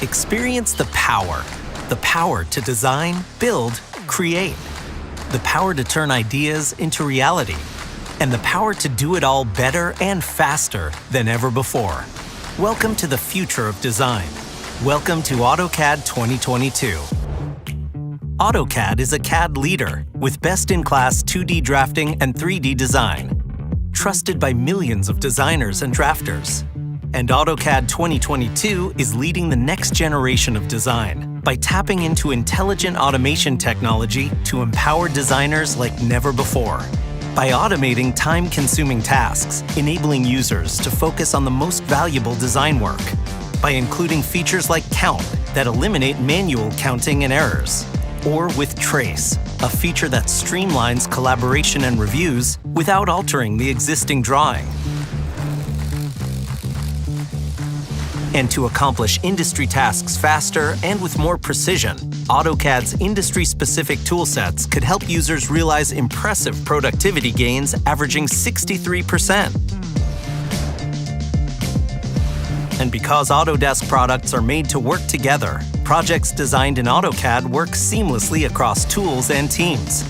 Experience the power to design, build, create, the power to turn ideas into reality, and the power to do it all better and faster than ever before. Welcome to the future of design. Welcome to AutoCAD 2022. AutoCAD is a CAD leader with best-in-class 2D drafting and 3D design, trusted by millions of designers and drafters. And AutoCAD 2022 is leading the next generation of design by tapping into intelligent automation technology to empower designers like never before. By automating time-consuming tasks, enabling users to focus on the most valuable design work. By including features like Count that eliminate manual counting and errors. Or with Trace, a feature that streamlines collaboration and reviews without altering the existing drawing. And to accomplish industry tasks faster and with more precision, AutoCAD's industry-specific toolsets could help users realize impressive productivity gains averaging 63%. And because Autodesk products are made to work together, projects designed in AutoCAD work seamlessly across tools and teams.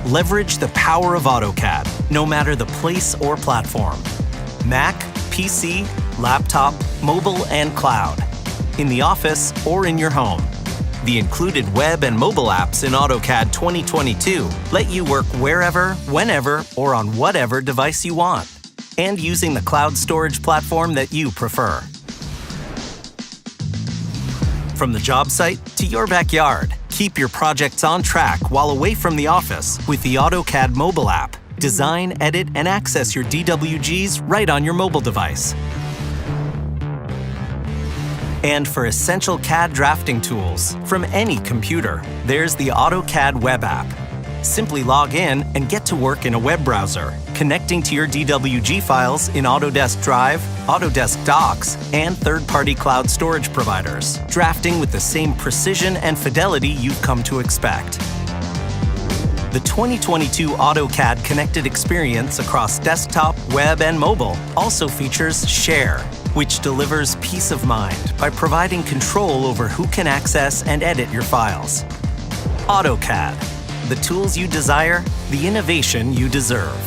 Leverage the power of AutoCAD, no matter the place or platform. Mac, PC, laptop, mobile, and cloud. In the office or in your home. The included web and mobile apps in AutoCAD 2022 let you work wherever, whenever, or on whatever device you want, and using the cloud storage platform that you prefer. From the job site to your backyard, keep your projects on track while away from the office with the Autocad Mobile App. Design, edit, and access your DWGs right on your mobile device. And for essential CAD drafting tools from any computer, there's the Autocad Web App. Simply log in and get to work in a web browser, connecting to your DWG files in Autodesk Drive, Autodesk Docs, and third-party cloud storage providers, drafting with the same precision and fidelity you've come to expect. The 2022 AutoCAD connected experience across desktop, web, and mobile also features Share, which delivers peace of mind by providing control over who can access and edit your files. AutoCAD, the tools you desire, the innovation you deserve.